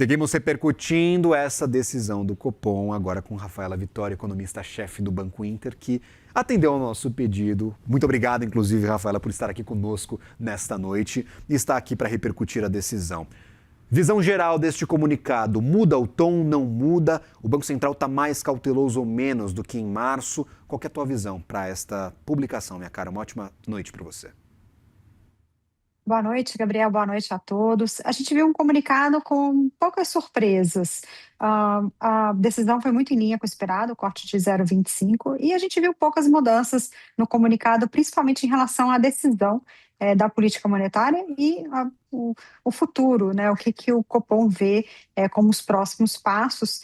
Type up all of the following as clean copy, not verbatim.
Seguimos repercutindo essa decisão do Copom, agora com Rafaela Vitória, economista-chefe do Banco Inter, que atendeu ao nosso pedido. Muito obrigado, inclusive, Rafaela, por estar aqui conosco nesta noite e estar aqui para repercutir a decisão. Visão geral deste comunicado, muda o tom, não muda? O Banco Central está mais cauteloso ou menos do que em março? Qual que é a tua visão para esta publicação, minha cara? Uma ótima noite para você. Boa noite, Gabriel. Boa noite a todos. A gente viu um comunicado com poucas surpresas. A decisão foi muito em linha com o esperado, o corte de 0,25, e a gente viu poucas mudanças no comunicado, principalmente em relação à decisão da política monetária e o futuro, né? O que o Copom vê como os próximos passos.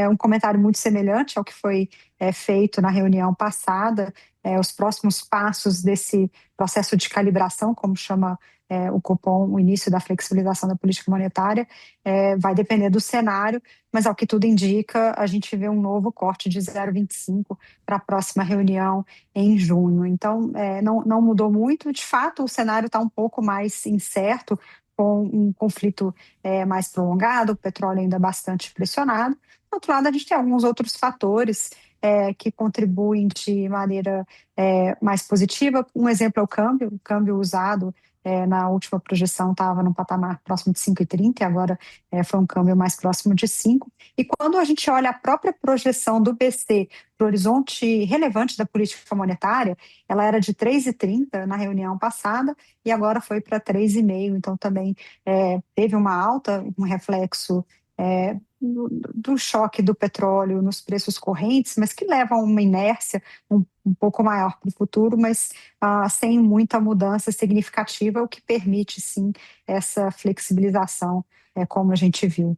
Um comentário muito semelhante ao que foi feito na reunião passada, os próximos passos desse processo de calibração, como chama o Copom, o início da flexibilização da política monetária, vai depender do cenário, mas ao que tudo indica, a gente vê um novo corte de 0,25 para a próxima reunião em junho. Então, não mudou muito. De fato, o cenário está um pouco mais incerto, com um conflito mais prolongado, o petróleo ainda bastante pressionado. Do outro lado, a gente tem alguns outros fatores que contribuem de maneira mais positiva. Um exemplo é o câmbio usado na última projeção estava num patamar próximo de 5,30 e agora foi um câmbio mais próximo de 5. E quando a gente olha a própria projeção do BC para o horizonte relevante da política monetária, ela era de 3,30 na reunião passada e agora foi para 3,5. Então também teve uma alta, um reflexo do choque do petróleo nos preços correntes, mas que leva a uma inércia um pouco maior para o futuro, mas sem muita mudança significativa, o que permite, sim, essa flexibilização, como a gente viu.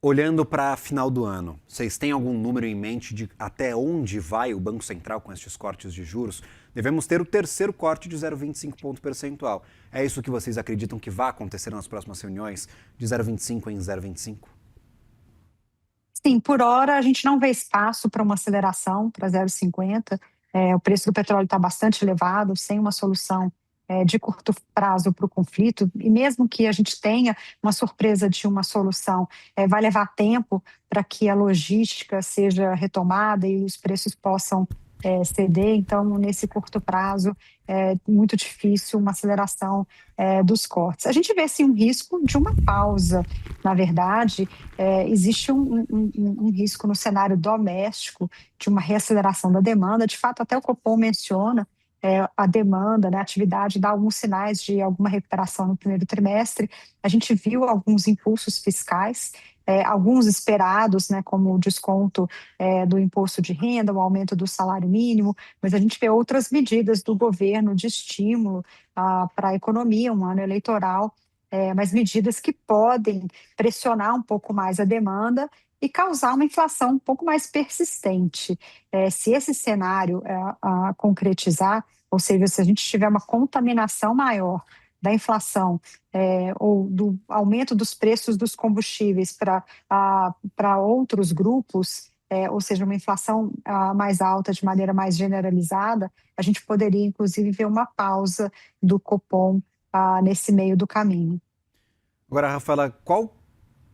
Olhando para final do ano, vocês têm algum número em mente de até onde vai o Banco Central com estes cortes de juros? Devemos ter o terceiro corte de 0,25 ponto percentual. É isso que vocês acreditam que vai acontecer nas próximas reuniões, de 0,25 em 0,25? Sim, por hora a gente não vê espaço para uma aceleração para 0,50. O preço do petróleo está bastante elevado, sem uma solução de curto prazo para o conflito, e mesmo que a gente tenha uma surpresa de uma solução, vai levar tempo para que a logística seja retomada e os preços possam ceder. Então, nesse curto prazo, é muito difícil uma aceleração dos cortes. A gente vê, sim, um risco de uma pausa. Na verdade, existe um risco no cenário doméstico de uma reaceleração da demanda. De fato, até o Copom menciona a demanda, né, a atividade dá alguns sinais de alguma recuperação no primeiro trimestre. A gente viu alguns impulsos fiscais, alguns esperados, né, como o desconto do imposto de renda, o aumento do salário mínimo, mas a gente vê outras medidas do governo de estímulo para a economia, um ano eleitoral, mas medidas que podem pressionar um pouco mais a demanda e causar uma inflação um pouco mais persistente. Se esse cenário concretizar, ou seja, se a gente tiver uma contaminação maior da inflação ou do aumento dos preços dos combustíveis para outros grupos, ou seja, uma inflação mais alta de maneira mais generalizada, a gente poderia, inclusive, ver uma pausa do Copom nesse meio do caminho. Agora, Rafaela, qual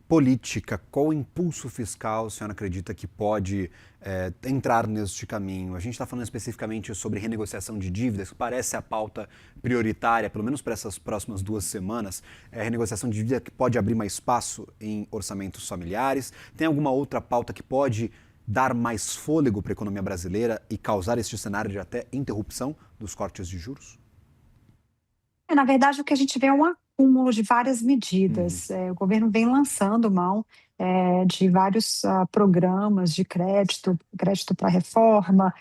política, qual impulso fiscal a senhora acredita que pode entrar neste caminho? A gente está falando especificamente sobre renegociação de dívidas, que parece a pauta prioritária, pelo menos para essas próximas 2 semanas. Renegociação de dívida que pode abrir mais espaço em orçamentos familiares. Tem alguma outra pauta que pode dar mais fôlego para a economia brasileira e causar este cenário de até interrupção dos cortes de juros? Na verdade, o que a gente vê é um acúmulo de várias medidas. O governo vem lançando mão de vários programas de crédito, crédito para reforma,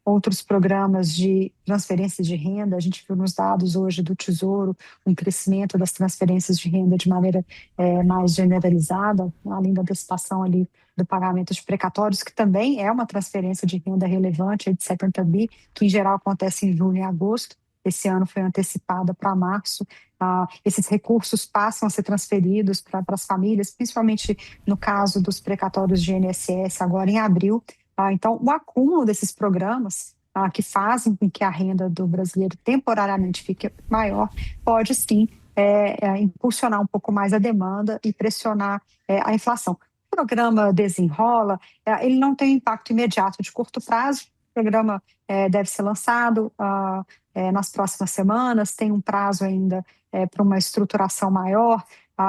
outros programas de transferência de renda. A gente viu nos dados hoje do Tesouro um crescimento das transferências de renda de maneira mais generalizada, além da antecipação ali do pagamento de precatórios, que também é uma transferência de renda relevante, de 70 bi, que em geral acontece em junho e agosto. Esse ano foi antecipada para março. Esses recursos passam a ser transferidos para as famílias, principalmente no caso dos precatórios de INSS, agora em abril. Então, o acúmulo desses programas que fazem com que a renda do brasileiro temporariamente fique maior, pode sim impulsionar um pouco mais a demanda e pressionar a inflação. O programa Desenrola, ele não tem impacto imediato de curto prazo. O programa deve ser lançado nas próximas semanas, tem um prazo ainda para uma estruturação maior,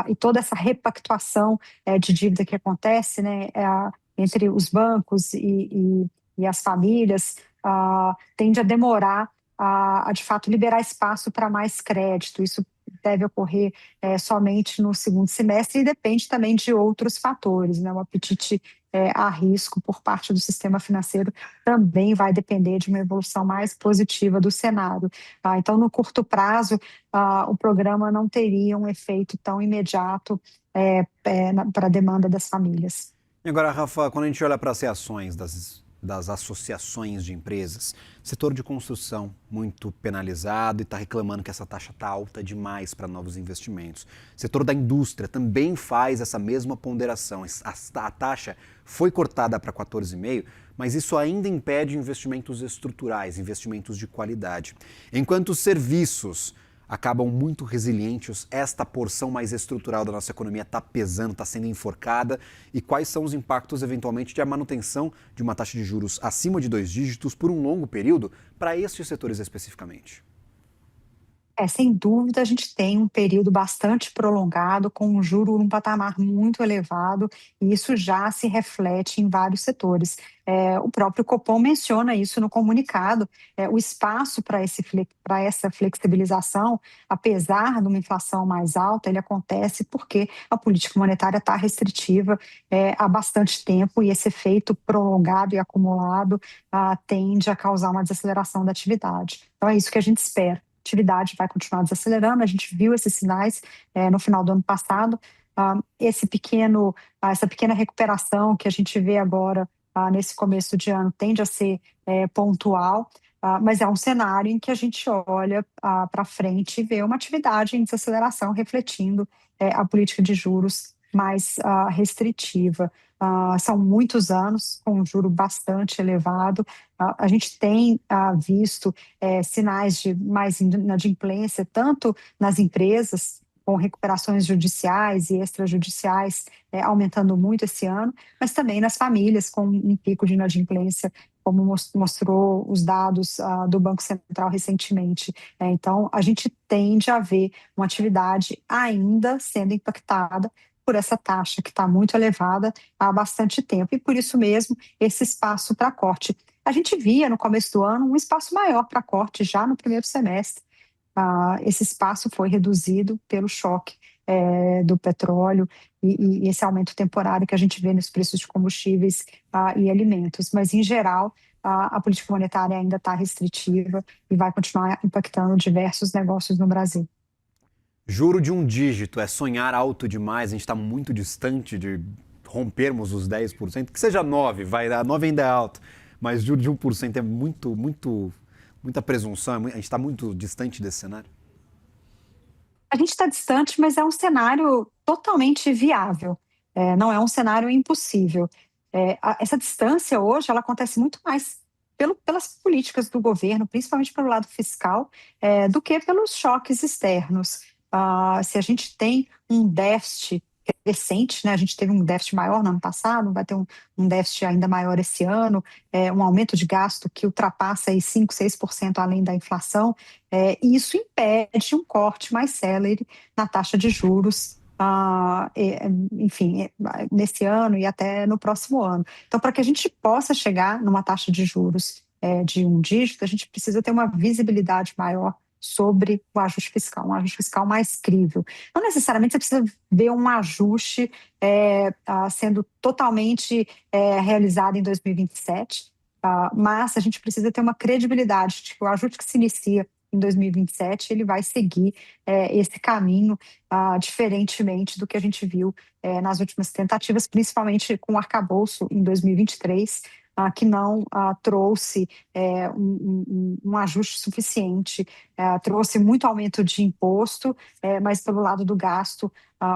e toda essa repactuação de dívida que acontece, né, entre os bancos e as famílias, tende a demorar de fato, liberar espaço para mais crédito. Isso deve ocorrer somente no segundo semestre e depende também de outros fatores, né? O apetite a risco por parte do sistema financeiro também vai depender de uma evolução mais positiva do cenário. Então, no curto prazo, o programa não teria um efeito tão imediato para a demanda das famílias. E agora, Rafa, quando a gente olha para as reações das associações de empresas, setor de construção muito penalizado e está reclamando que essa taxa está alta demais para novos investimentos. Setor da indústria também faz essa mesma ponderação. A taxa foi cortada para 14,5%, mas isso ainda impede investimentos estruturais, investimentos de qualidade. Enquanto os serviços acabam muito resilientes, esta porção mais estrutural da nossa economia está pesando, está sendo enforcada. E quais são os impactos, eventualmente, de a manutenção de uma taxa de juros acima de 2 dígitos por um longo período para estes setores especificamente? Sem dúvida, a gente tem um período bastante prolongado, com um juro num patamar muito elevado, e isso já se reflete em vários setores. O próprio Copom menciona isso no comunicado, o espaço para essa flexibilização, apesar de uma inflação mais alta, ele acontece porque a política monetária está restritiva há bastante tempo, e esse efeito prolongado e acumulado tende a causar uma desaceleração da atividade. Então, é isso que a gente espera. Atividade vai continuar desacelerando. A gente viu esses sinais no final do ano passado. Essa pequena recuperação que a gente vê agora nesse começo de ano tende a ser pontual, mas é um cenário em que a gente olha para frente e vê uma atividade em desaceleração, refletindo a política de juros mais restritiva. São muitos anos com um juro bastante elevado. A gente tem visto sinais de mais inadimplência, tanto nas empresas, com recuperações judiciais e extrajudiciais aumentando muito esse ano, mas também nas famílias, com um pico de inadimplência, como mostrou os dados do Banco Central recentemente. Então, a gente tende a ver uma atividade ainda sendo impactada por essa taxa que está muito elevada há bastante tempo, e por isso mesmo esse espaço para corte. A gente via no começo do ano um espaço maior para corte já no primeiro semestre. Esse espaço foi reduzido pelo choque do petróleo e esse aumento temporário que a gente vê nos preços de combustíveis e alimentos. Mas, em geral, a política monetária ainda está restritiva e vai continuar impactando diversos negócios no Brasil. Juro de um dígito é sonhar alto demais, a gente está muito distante de rompermos os 10%, que seja 9%, vai dar 9% ainda é alto, mas juro de 1% é muita presunção, a gente está muito distante desse cenário. A gente está distante, mas é um cenário totalmente viável, não é um cenário impossível. Essa distância hoje ela acontece muito mais pelas políticas do governo, principalmente pelo lado fiscal, do que pelos choques externos. Se a gente tem um déficit crescente, né, a gente teve um déficit maior no ano passado, vai ter um déficit ainda maior esse ano, um aumento de gasto que ultrapassa aí 5, 6% além da inflação, e isso impede um corte mais célere na taxa de juros, enfim, nesse ano e até no próximo ano. Então, para que a gente possa chegar numa taxa de juros de um dígito, a gente precisa ter uma visibilidade maior sobre o ajuste fiscal, um ajuste fiscal mais crível. Não necessariamente você precisa ver um ajuste sendo totalmente realizado em 2027, mas a gente precisa ter uma credibilidade de que o ajuste que se inicia em 2027 ele vai seguir esse caminho diferentemente do que a gente viu nas últimas tentativas, principalmente com o arcabouço em 2023, que não trouxe um ajuste suficiente, trouxe muito aumento de imposto, mas pelo lado do gasto,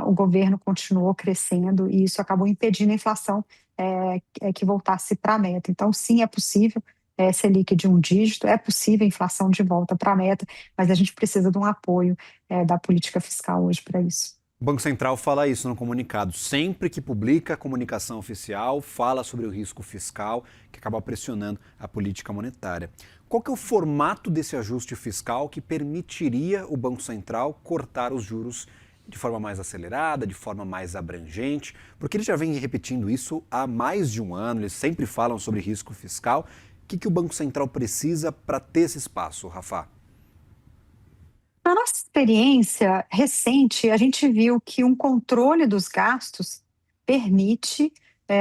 o governo continuou crescendo e isso acabou impedindo a inflação que voltasse para a meta. Então, sim, é possível Selic de um dígito, é possível a inflação de volta para a meta, mas a gente precisa de um apoio da política fiscal hoje para isso. O Banco Central fala isso no comunicado. Sempre que publica a comunicação oficial, fala sobre o risco fiscal que acaba pressionando a política monetária. Qual que é o formato desse ajuste fiscal que permitiria o Banco Central cortar os juros de forma mais acelerada, de forma mais abrangente? Porque ele já vem repetindo isso há mais de um ano, eles sempre falam sobre risco fiscal. O que o Banco Central precisa para ter esse espaço, Rafa? Na nossa experiência recente, a gente viu que um controle dos gastos permite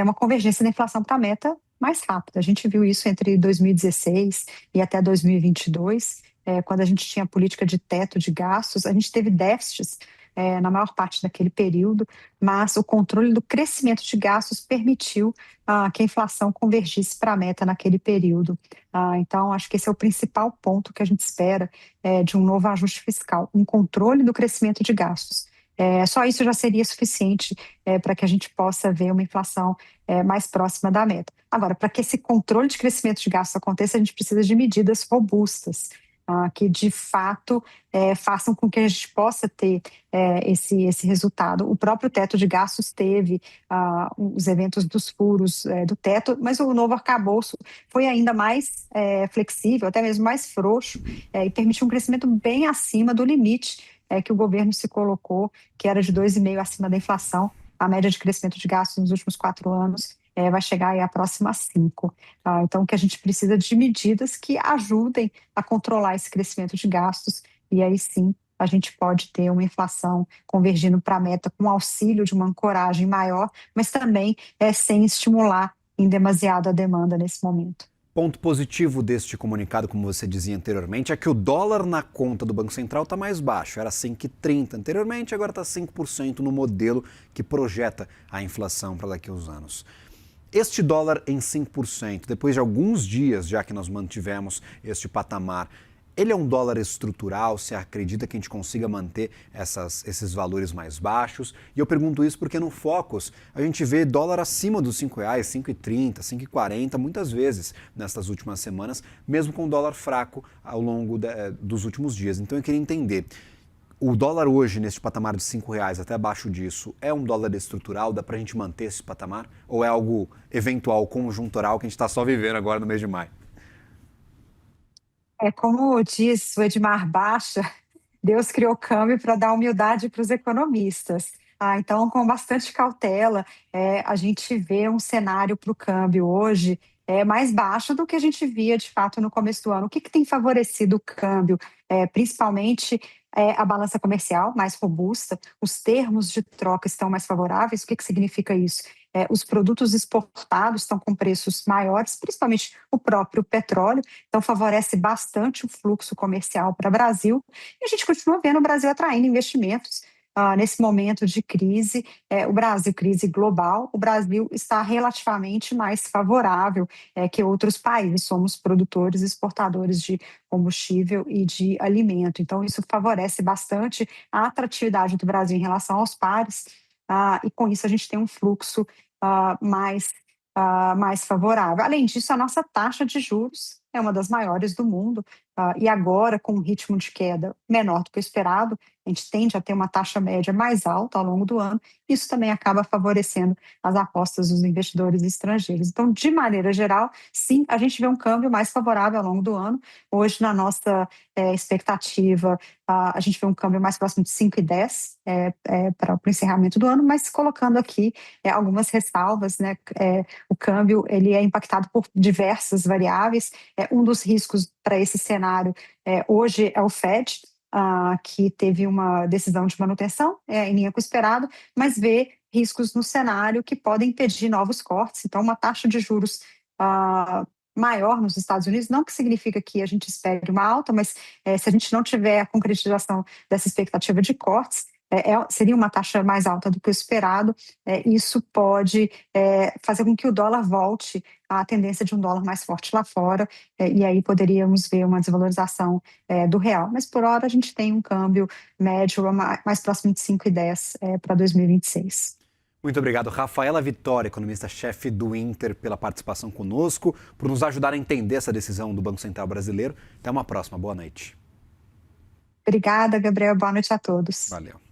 uma convergência da inflação para a meta mais rápida. A gente viu isso entre 2016 e até 2022, quando a gente tinha política de teto de gastos, a gente teve déficits na maior parte daquele período, mas o controle do crescimento de gastos permitiu que a inflação convergisse para a meta naquele período. Então, acho que esse é o principal ponto que a gente espera de um novo ajuste fiscal, um controle do crescimento de gastos. Só isso já seria suficiente para que a gente possa ver uma inflação mais próxima da meta. Agora, para que esse controle de crescimento de gastos aconteça, a gente precisa de medidas robustas, que de fato façam com que a gente possa ter esse resultado. O próprio teto de gastos teve os eventos dos furos do teto, mas o novo arcabouço foi ainda mais flexível, até mesmo mais frouxo, e permitiu um crescimento bem acima do limite que o governo se colocou, que era de 2,5% acima da inflação. A média de crescimento de gastos nos últimos 4 anos vai chegar aí à próxima a 5%. Então, que a gente precisa de medidas que ajudem a controlar esse crescimento de gastos, e aí sim a gente pode ter uma inflação convergindo para a meta com auxílio de uma ancoragem maior, mas também sem estimular em demasiado a demanda nesse momento. Ponto positivo deste comunicado, como você dizia anteriormente, é que o dólar na conta do Banco Central está mais baixo. Era 5,30 anteriormente, agora está 5% no modelo que projeta a inflação para daqui a uns anos. Este dólar em 5%, depois de alguns dias já que nós mantivemos este patamar, ele é um dólar estrutural? Você acredita que a gente consiga manter esses valores mais baixos? E eu pergunto isso porque no Focus a gente vê dólar acima dos R$ 5,00, 5,30, 5,40 muitas vezes nestas últimas semanas, mesmo com dólar fraco ao longo dos últimos dias. Então eu queria entender, o dólar hoje, nesse patamar de R$ 5,00 até abaixo disso, é um dólar estrutural? Dá para a gente manter esse patamar? Ou é algo eventual, conjuntural, que a gente está só vivendo agora no mês de maio? Como diz o Edmar Baixa, Deus criou o câmbio para dar humildade para os economistas. Então, com bastante cautela, a gente vê um cenário para o câmbio hoje mais baixo do que a gente via de fato no começo do ano. O que tem favorecido o câmbio? Principalmente a balança comercial mais robusta, os termos de troca estão mais favoráveis. O que significa isso? Os produtos exportados estão com preços maiores, principalmente o próprio petróleo, então favorece bastante o fluxo comercial para o Brasil. E a gente continua vendo o Brasil atraindo investimentos. Nesse momento de crise, o Brasil, crise global, o Brasil está relativamente mais favorável que outros países. Somos produtores e exportadores de combustível e de alimento. Então, isso favorece bastante a atratividade do Brasil em relação aos pares, e com isso a gente tem um fluxo mais favorável. Além disso, a nossa taxa de juros é uma das maiores do mundo, e agora, com um ritmo de queda menor do que o esperado, a gente tende a ter uma taxa média mais alta ao longo do ano. Isso também acaba favorecendo as apostas dos investidores estrangeiros. Então, de maneira geral, sim, a gente vê um câmbio mais favorável ao longo do ano. Hoje, na nossa expectativa, a gente vê um câmbio mais próximo de 5,10 para o encerramento do ano, mas colocando aqui algumas ressalvas, né? O câmbio ele é impactado por diversas variáveis. Um dos riscos para esse cenário hoje é o Fed, que teve uma decisão de manutenção em linha com o esperado, mas vê riscos no cenário que podem impedir novos cortes. Então, uma taxa de juros maior nos Estados Unidos, não que significa que a gente espere uma alta, mas se a gente não tiver a concretização dessa expectativa de cortes, seria uma taxa mais alta do que o esperado. Isso pode fazer com que o dólar volte à tendência de um dólar mais forte lá fora, e aí poderíamos ver uma desvalorização do real. Mas por hora a gente tem um câmbio médio mais próximo de 5,10 para 2026. Muito obrigado, Rafaela Vitória, economista-chefe do Inter, pela participação conosco, por nos ajudar a entender essa decisão do Banco Central brasileiro. Até uma próxima. Boa noite. Obrigada, Gabriel. Boa noite a todos. Valeu.